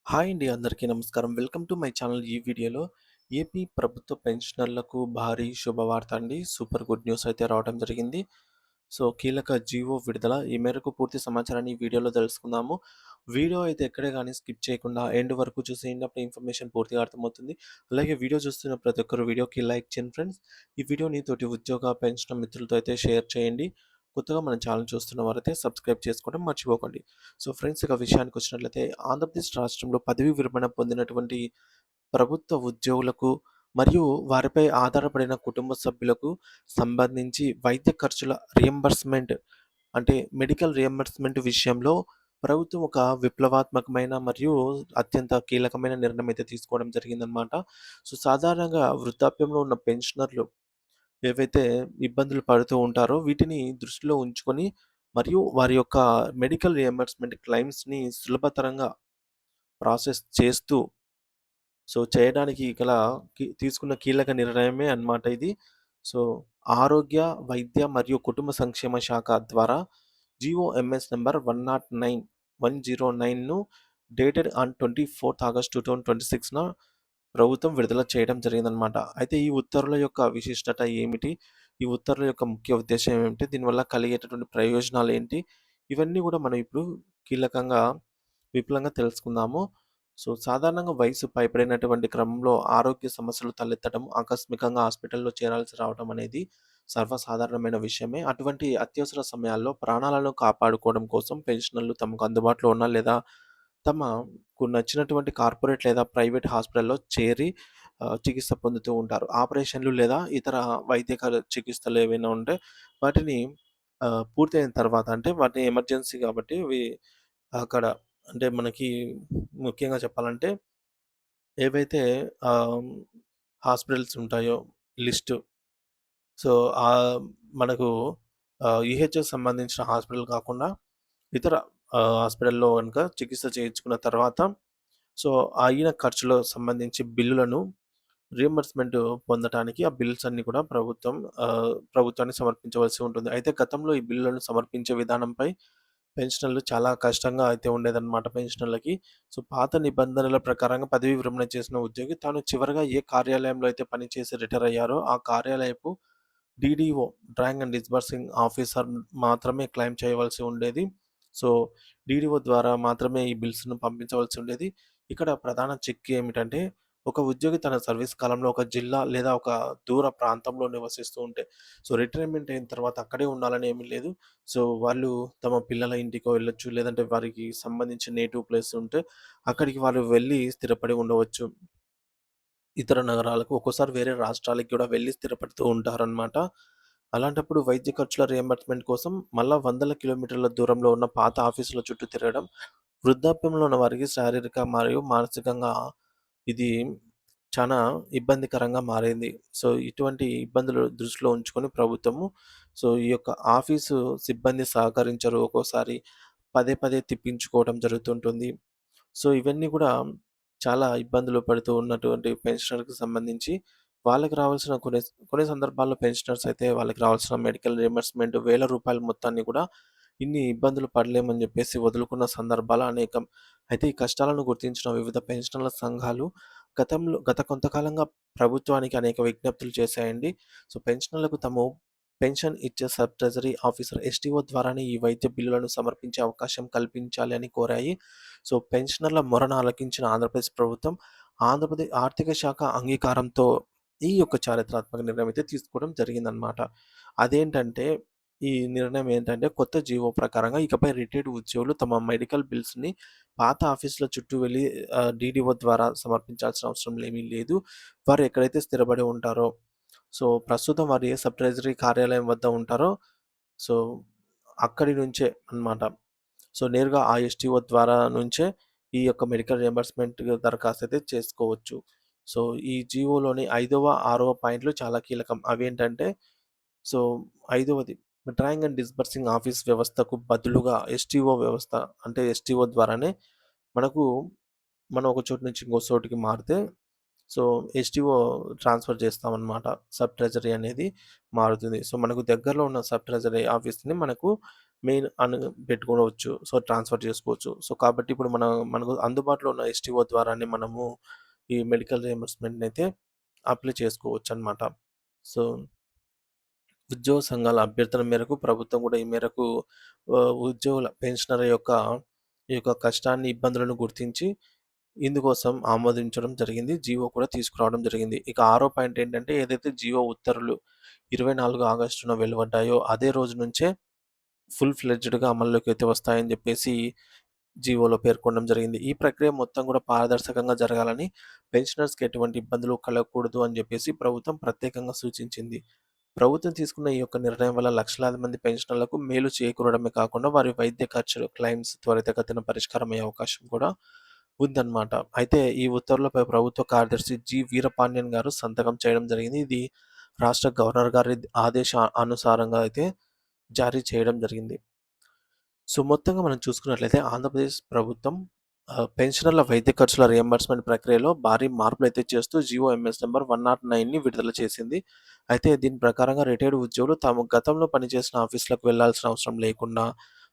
Hi అండి, అందరికీ నమస్కారం. Welcome to my channel. ఈ వీడియోలో ఏపీ ప్రభుత్వ పెన్షనర్లకు భారీ శుభవార్త అండి. సూపర్ గుడ్ న్యూస్ అయితే రావడం జరిగింది. సో కీలక జీవో విడుదల. ఈ మేరకు పూర్తి సమాచారాన్ని ఈ వీడియోలో తెలుసుకుందాము. వీడియో అయితే ఎక్కడే కానీ స్కిప్ చేయకుండా ఎండ్ వరకు చూసేయండి. అప్పుడు ఇన్ఫర్మేషన్ పూర్తిగా అర్థమవుతుంది. అలాగే వీడియో చూస్తున్న ప్రతి ఒక్కరు వీడియోకి లైక్ చేయండి ఫ్రెండ్స్. ఈ వీడియోని తోటి ఉద్యోగ పెన్షన్ మిత్రులతో అయితే షేర్ చేయండి. కొత్తగా మన ఛానల్ చూస్తున్న వారైతే సబ్స్క్రైబ్ చేసుకోవడం మర్చిపోకండి. సో ఫ్రెండ్స్, ఇక విషయానికి వచ్చినట్లయితే ఆంధ్రప్రదేశ్ రాష్ట్రంలో పదవీ విరమణ పొందినటువంటి ప్రభుత్వ ఉద్యోగులకు మరియు వారిపై ఆధారపడిన కుటుంబ సభ్యులకు సంబంధించి వైద్య ఖర్చుల రియంబర్స్మెంట్, అంటే మెడికల్ రియంబర్స్మెంట్ విషయంలో ప్రభుత్వం ఒక విప్లవాత్మకమైన మరియు అత్యంత కీలకమైన నిర్ణయం అయితే తీసుకోవడం జరిగిందనమాట. సో సాధారణంగా వృద్ధాప్యంలో ఉన్న పెన్షనర్లు ఏవైతే ఇబ్బందులు పడుతూ ఉంటారో వీటిని దృష్టిలో ఉంచుకొని మరియు వారి యొక్క మెడికల్ రియంబర్స్మెంట్ క్లెయిమ్స్‌ని సులభతరంగా ప్రాసెస్ చేస్తూ, చేయడానికి గల తీసుకున్న కీలక నిర్ణయమే అన్నమాట ఇది. సో, ఆరోగ్య, వైద్య మరియు కుటుంబ సంక్షేమ శాఖ ద్వారా జీఓఎంఎస్ నంబర్ 109ను డేటెడ్ ఆన్ 24థ్ ఆగస్ట్ 2026న ప్రభుత్వం విడుదల చేయడం జరిగిందనమాట. అయితే ఈ ఉత్తర్వుల యొక్క విశిష్టత ఏమిటి? ఈ ఉత్తర్వుల యొక్క ముఖ్య ఉద్దేశ్యం ఏమిటి? దీనివల్ల కలిగేటటువంటి ప్రయోజనాలేంటి? ఇవన్నీ గూడా మనం ఇప్పుడు కీలకంగా, విపులంగా తెలుసుకుందాము. సో, సాధారణంగా వయసు పైబడినటువంటి క్రమంలో ఆరోగ్య సమస్యలు తలెత్తడం, ఆకస్మికంగా హాస్పిటల్‌లో చేరాల్సి రావడం అనేది సర్వసాధారణమైన విషయమే. అటువంటి అత్యవసర సమయాల్లో ప్రాణాలను కాపాడుకోవడం కోసం పెన్షనర్లు తమకు అందుబాటులో ఉన్న లేదా తమకు నచ్చినటువంటి కార్పొరేట్ లేదా ప్రైవేట్ హాస్పిటల్‌లో చేరి చికిత్స పొందుతూ ఉంటారు. ఆపరేషన్‌లు లేదా ఇతర వైద్యకర చికిత్సలు ఏవైనా ఉంటే వాటిని పూర్తయిన తర్వాత, అంటే వాటిని ఎమర్జెన్సీ కాబట్టి ఇవి అక్కడ, అంటే మనకి ముఖ్యంగా చెప్పాలంటే ఏవైతే ఆహ్, హాస్పిటల్స్ ఉంటాయో లిస్టు. సో, మనకు ఈహెచ్‌ఎస్ సంబంధించిన హాస్పిటల్ కాకుండా ఇతర హాస్పిటల్‌లో గనుక చికిత్స చేయించుకున్న తర్వాత, సో, అయిన ఖర్చులకు సంబంధించి బిల్లులను రీయింబర్స్‌మెంట్ పొందటానికి ఆ బిల్స్ అన్నీ కూడా ప్రభుత్వానికి సమర్పించవలసి ఉంటుంది. అయితే గతంలో ఈ బిల్లులను సమర్పించే విధానంపై పెన్షనర్లు చాలా కష్టంగా అయితే ఉండేదన్నమాట పెన్షనర్లకి. సో, పాత నిబంధనల ప్రకారంగా పదవీ విరమణ చేసిన ఉద్యోగి తాను చివరగా ఏ కార్యాలయంలో అయితే పనిచేసి రిటైర్ అయ్యారో ఆ కార్యాలయపు DDO, drawing and disbursing officer మాత్రమే క్లెయిమ్ చేయవలసి ఉండేది. సో, డీడీఓ ద్వారా మాత్రమే ఈ బిల్స్‌ను పంపించవలసి ఉండేది. ఇక్కడ ప్రధాన చిక్కు ఏమిటంటే, ఒక ఉద్యోగి తన సర్వీస్ కాలంలో ఒక జిల్లా లేదా ఒక దూర ప్రాంతంలో నివసిస్తూ ఉంటే, సో, రిటైర్మెంట్ అయిన తర్వాత అక్కడే ఉండాలని ఏమీ లేదు. సో, వాళ్ళు తమ పిల్లల ఇంటికో వెళ్ళొచ్చు. లేదంటే వారికి సంబంధించిన నేటివ్ ప్లేస్ ఉంటే అక్కడికి వాళ్ళు వెళ్లి స్థిరపడి ఉండవచ్చు. ఇతర నగరాలకు, ఒక్కోసారి వేరే రాష్ట్రాలకి కూడా వెళ్లి స్థిరపడుతూ ఉంటారనమాట. అలాంటప్పుడు వైద్య ఖర్చుల రియంబర్స్‌మెంట్ కోసం మళ్ళా వందల కిలోమీటర్ల దూరంలో ఉన్న పాత ఆఫీసుల చుట్టూ తిరగడం, వృద్ధాప్యంలో ఉన్న వారికి శారీరక మరియు మానసికంగా ఇది చానా ఇబ్బందికరంగా మారింది. సో, ఇటువంటి ఇబ్బందులు దృష్టిలో ఉంచుకొని ప్రభుత్వము, ఈ యొక్క ఆఫీసు సిబ్బంది సహకరించరు. ఒక్కోసారి పదే పదే తిప్పించుకోవడం జరుగుతుంటుంది. సో, ఇవన్నీ గూడా చాలా ఇబ్బందులు పడుతూ ఉన్నటువంటి పెన్షనర్‌కి సంబంధించి వాళ్ళకి రావాల్సిన కొన్ని కొన్ని సందర్భాల్లో పెన్షనర్స్ అయితే వాళ్ళకి రావాల్సిన మెడికల్ రియంబర్స్‌మెంట్ వేల రూపాయల మొత్తాన్ని కూడా ఇన్ని ఇబ్బందులు పడలేమని జెప్పేసి వదులుకున్న సందర్భాలు అనేకం. అయితే ఈ కష్టాలను గుర్తించిన వివిధ పెన్షనర్ల సంఘాలు గత కొంతకాలంగా ప్రభుత్వానికి అనేక విజ్ఞప్తులు చేశాయండి. సో, పెన్షనర్లకు పెన్షన్ ఇచ్చే సబ్ ట్రెజరీ ఆఫీసర్ ఎస్‌టీఓ ద్వారానే ఈ వైద్య బిల్లులను సమర్పించే అవకాశం కల్పించాలి అని కోరాయి. సో, పెన్షనర్ల మొరను ఆలకించిన ఆంధ్రప్రదేశ్ ప్రభుత్వం, ఆంధ్రప్రదేశ్ ఆర్థిక శాఖ అంగీకారంతో ఈ యొక్క చారిత్రాత్మక నిర్ణయం అయితే తీసుకోవడం జరిగిందనమాట. అదేంటంటే, ఈ నిర్ణయం ఏంటంటే, కొత్త జీవో ప్రకారంగా ఇకపై రిటైర్డ్ ఉద్యోగులు తమ మెడికల్ బిల్స్‌ని పాత ఆఫీసుల చుట్టూ వెళ్లి డీడీఓ ద్వారా సమర్పించాల్సిన అవసరం ఏమీ లేదు. వారు ఎక్కడైతే స్థిరపడి ఉంటారో, సో, ప్రస్తుతం వారు ఏ సబ్ ట్రెజరీ కార్యాలయం వద్ద ఉంటారో, సో, అక్కడి నుంచే అన్నమాట. సో, నేరుగా ఆ ఎస్‌టీఓ ద్వారా నుంచే ఈ యొక్క మెడికల్ రియంబర్స్‌మెంట్ దరఖాస్తు అయితే చేసుకోవచ్చు. సో, ఈ జీవోలోని 5వ, 6వ పాయింట్లు చాలా కీలకం. అవేంటంటే, సో, ఐదవది డ్రాయింగ్ అండ్ డిస్బర్సింగ్ ఆఫీస్ వ్యవస్థకు బదులుగా ఎస్‌టీఓ వ్యవస్థ, అంటే ఎస్‌టీఓ ద్వారానే మనకు, మనం ఒక చోటు నుంచి ఇంకో చోటికి మారితే, సో, ఎస్‌టీఓ ట్రాన్స్‌ఫర్ చేస్తామన్నమాట. సబ్ ట్రెజరీ అనేది మారుతుంది. సో, మనకు దగ్గరలో ఉన్న సబ్ ట్రెజరీ ఆఫీస్‌ని మనకు మెయిన్ పెట్టుకోవచ్చు. సో, ట్రాన్స్‌ఫర్ చేసుకోవచ్చు. సో, కాబట్టి ఇప్పుడు మనకు అందుబాటులో ఉన్న ఎస్టీఓ ద్వారానే మనము ఈ మెడికల్ రియంబర్స్‌మెంట్‌నయితే అప్లై చేసుకోవచ్చనమాట. సో, ఉద్యోగ సంఘాల అభ్యర్థన మేరకు ప్రభుత్వం కూడా ఈ మేరకు ఉద్యోగుల పెన్షనర్ల యొక్క ఈ యొక్క కష్టాన్ని, ఇబ్బందులను గుర్తించి ఇందుకోసం ఆమోదించడం జరిగింది. జీవో కూడా తీసుకురావడం జరిగింది. ఇక ఆరో పాయింట్ ఏంటంటే ఏదైతే జీవో ఉత్తర్వులు 24 ఆగస్టున వెలువడ్డాయో అదే రోజు నుంచే ఫుల్ ఫ్లెడ్జ్డ్‌గా అమల్లోకి అయితే వస్తాయని చెప్పేసి జీవోలో పేర్కొనడం జరిగింది. ఈ ప్రక్రియ మొత్తం కూడా పారదర్శకంగా జరగాలని, పెన్షనర్స్‌కి ఎటువంటి ఇబ్బందులు కలగకూడదు అని చెప్పేసి ప్రభుత్వం ప్రత్యేకంగా సూచించింది. ప్రభుత్వం తీసుకున్న ఈ యొక్క నిర్ణయం వల్ల లక్షలాది మంది పెన్షనర్లకు మేలు చేకూరడమే కాకుండా వారి వైద్య ఖర్చులు, క్లెయిమ్స్ త్వరితగతిన పరిష్కారమయ్యే అవకాశం కూడా ఉందన్నమాట. అయితే ఈ ఉత్తర్వులపై ప్రభుత్వ కార్యదర్శి జి. వీరపాండ్యన్ గారు సంతకం చేయడం జరిగింది. ఇది రాష్ట్ర గవర్నర్ గారి ఆదేశ అనుసారంగా అయితే జారీ చేయడం జరిగింది. సో, మొత్తంగా మనం చూసుకున్నట్లయితే ఆంధ్రప్రదేశ్ ప్రభుత్వం పెన్షనర్ల వైద్య ఖర్చుల రియంబర్స్‌మెంట్ ప్రక్రియలో భారీ మార్పులైతే చేస్తూ జీవోఎంఎస్ నంబర్ 109ని విడుదల చేసింది. అయితే దీని ప్రకారంగా రిటైర్డ్ ఉద్యోగులు తాము గతంలో పనిచేసిన ఆఫీసులకు వెళ్లాల్సిన అవసరం లేకుండా,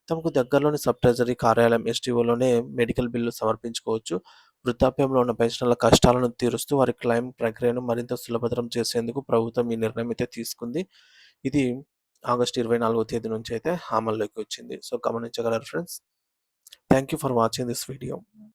తమకు దగ్గరలోని సబ్ ట్రెజరీ కార్యాలయం ఎస్‌టీఓలోనే మెడికల్ బిల్లు సమర్పించుకోవచ్చు. వృద్ధాప్యంలో ఉన్న పెన్షనర్ల కష్టాలను తీరుస్తూ వారి క్లెయిమ్ ప్రక్రియను మరింత సులభతరం చేసేందుకు ప్రభుత్వం ఈ నిర్ణయం అయితే తీసుకుంది. ఇది ఆగస్టు 24వ తేదీ నుంచి అయితే అమల్లోకి వచ్చింది. సో, గమనించగలరు friends. Thank you for watching this video.